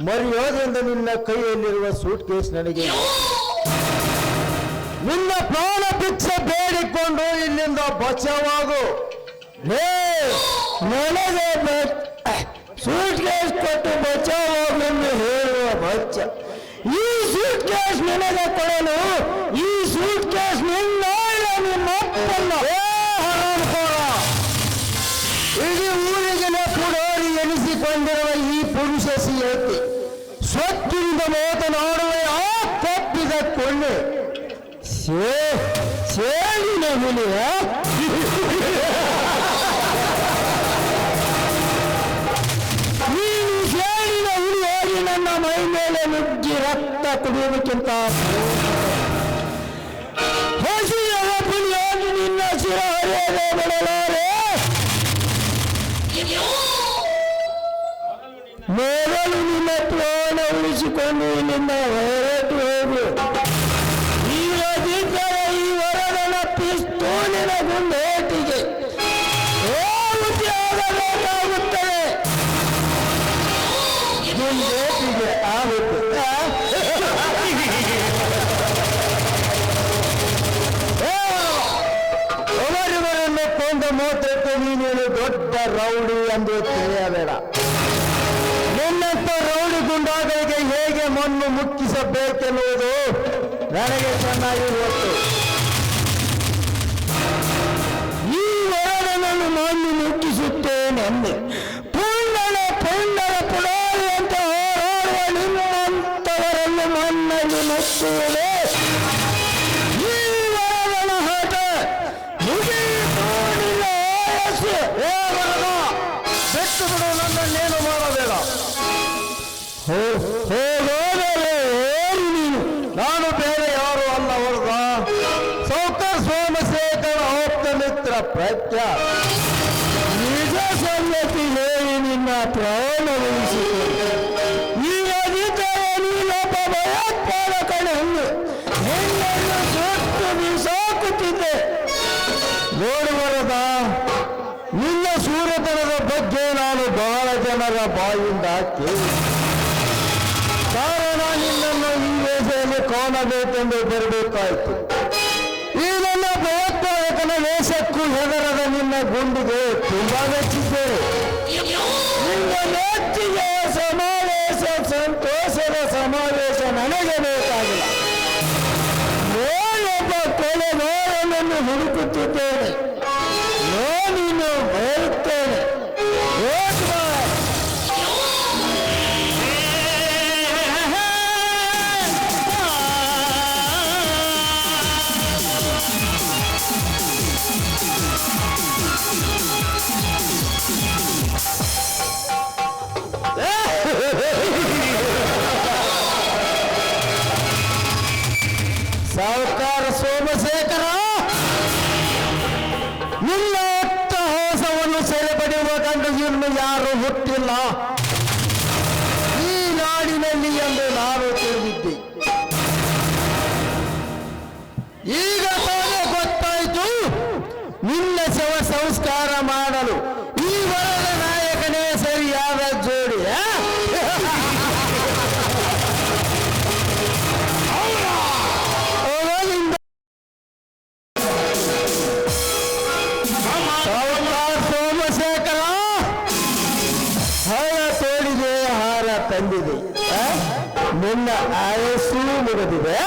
ಮರ್ಯಾದೆಯಿಂದ ನಿನ್ನ ಕೈಯಲ್ಲಿರುವ ಸೂಟ್ ಕೇಸ್ ನನಗೆ ನಿನ್ನ ಪ್ರಾಣ ಭಿಕ್ಷೆ ಬೇಡಿಕೊಂಡು ಇಲ್ಲಿಂದ ಬಚಾವಾಗು. ನನಗೆ ಸೂಟ್ ಕೇಸ್ ಕೊಟ್ಟು ಬಚಾವಾಗೆಂದು ಹೇಳುವ ಬಚ್ಚ. ಈ ಸೂಟ್ ಕೇಸ್ ನಿನಗೆ ಕೊಡಲು ಈ ಸೂಟ್ ಕೇಸ್ ನಿನ್ನ ನಿಮ್ಮಪ್ಪಲ್ಲ. ಇಡೀ ಊರಿಗೆ ಪುಡೋರಿ ಎನಿಸಿಕೊಂಡಿರುವ ಈ ಪುರುಷ ಸಿಯಕ್ಕೆ ಸ್ವತ್ತಿನಿಂದ ಮಾತನಾಡುವ ಆ ತಪ್ಪಿದ ಕೊಳ್ಳೆ ಸೇರಿನ ಹುಲಿಯ ನೀನು ಸೇರಿನ ಹುಲಿಯಾಗಿ ನನ್ನ ಮೈ ಮೇಲೆ ನುಗ್ಗಿ ರಕ್ತ ಕುಡಿಯುವುದಕ್ಕಿಂತ ಹಸಿಯ ಹುಲಿಯಾಗಿ ನಿನ್ನ ಶಿರ ಹರಿಯದೆ ಬಿಡಲಾರೆ. ಮೊದಲು ನಿನ್ನ ಪ್ರಾಣ ಉಳಿಸಿಕೊಂಡು ಇಲ್ಲಿಂದ ಹೊರಟು ಹೋಗು. ಇಲ್ಲದಿದ್ದರೆ ಈ ವರದನ ಪಿಸ್ತೂಲಿನ ಗುಂಡೇಟಿಗೆ ಆಗಬೇಕಾಗುತ್ತದೆ. ಗುಂಡೇಟಿಗೆ ಆಗುತ್ತದೆ. ಅವರಿವರನ್ನು ಕೊಂಡ ಮೂತ್ರಕ್ಕೆ ನೀನೇನು ದೊಡ್ಡ ರೌಡಿ ಎಂದು ತಿಳಿಯಬೇಡ. ನಿನ್ನಂತ ರೌಡಿ ಗುಂಡಾಗಳಿಗೆ ಹೇಗೆ ಮಣ್ಣು ಮುಕ್ಕಿಸಬೇಕೆನ್ನುವುದು ನನಗೆ ಚೆನ್ನಾಗಿ ಗೊತ್ತು. ಈ ವರದನನ್ನು ಮಣ್ಣು ಮುಕ್ಕಿಸುತ್ತೇನೆಂದು ಪುಂಡನ ಪುಡಾರಿ ಅಂತ ಹೋರಾಡುವ ನಿಮ್ಮಂತವರನ್ನು ಮಣ್ಣಲ್ಲಿ ಮುಚ್ಚುವುದೇ ಈ ವರದನ ಹಠ. ಮುಗಿಯಿಲ್ಲ ವಯಸ್ಸು. ಬಿಟ್ಟು ಬಿಡು, ನನ್ನನ್ನೇನು ಮಾಡಬೇಡ. ನೀನು ನಾನು ಬೇರೆ ಯಾರು ಅಲ್ಲ ಹೊರಗ ಸೌಕರ್ ಸೋಮಶೇಖರ ಆಪ್ತ ಮಿತ್ರ ಪ್ರತ್ಯ. ನಿಜ ಸಂಗತಿ ಹೇಳಿ ನಿನ್ನ ಪ್ರಾಣ ಉಳಿಸಿದೆ. ಈಗ ನೀನೊಬ್ಬ ಭಯೋತ್ಪಾದಕನೆಂದು ನಿನ್ನನ್ನು ಸುಟ್ಟು ಬೀಸಾಕುತ್ತಿದ್ದೆ. ನೋಡುವರದ ನಿನ್ನ ಸೂರ್ಯತನದ ಬಗ್ಗೆ ನಾನು ಬಹಳ ಜನರ ಬಾಯಿಂದ ಕೇಳಿ, ಕಾರಣ ನಿನ್ನನ್ನು ಈ ವೇಷದಲ್ಲಿ ಕಾಣಬೇಕೆಂದು ಬರಬೇಕಾಯಿತು. ಈ ನನ್ನ ಭಯೋತ್ಪಾದಕನ ವೇಷಕ್ಕೂ ಹೆದರದ ನಿನ್ನ ಗುಂಡಿಗೆ ತುಂಬಾ ಮೆಚ್ಚಿದ್ದೇನೆ. ನಿನ್ನ ನೆಚ್ಚಿಗೆ ಸಮಾವೇಶ, ಸಂತೋಷದ ಸಮಾವೇಶ ನನಗೆ ಬೇಕಾಗಿಲ್ಲ. ನಾನೊಬ್ಬ ಕೊಲೆಗಾರನನ್ನು ಹುಡುಕುತ್ತಿದ್ದೇನೆ. ನಾನಿನ್ನು ಬರುತ್ತೇನೆ. ಸಾಹುಕಾರ ಸೋಮಶೇಖರ, ನಿನ್ನ ಅಟ್ಟಹಾಸವನ್ನು ಸೆರೆ ಪಡೆಯುವ ಗಂಡಸನ್ನು ಯಾರು ಹುಟ್ಟಿಲ್ಲ ಈ ನಾಡಿನಲ್ಲಿ ಎಂದು ನಾನು ತಿಳಿದಿದ್ದೆ. ಈಗ ತಾನೇ ಗೊತ್ತಾಯಿತು. ನಿನ್ನ ಶವ ಸಂಸ್ಕಾರ ಮಾಡಲು ಈ ವರದ ನಾಯಕನೇ ಸರಿಯಾದ ಜೋಡಿ. ಸೋಮಶೇಖರ ಹಣ ತೋಡಿದೆ, ಹಾರ ತಂದಿದೆ, ನಿನ್ನ ಆಯಸ್ಸು ಮುಗಿದಿದೆ.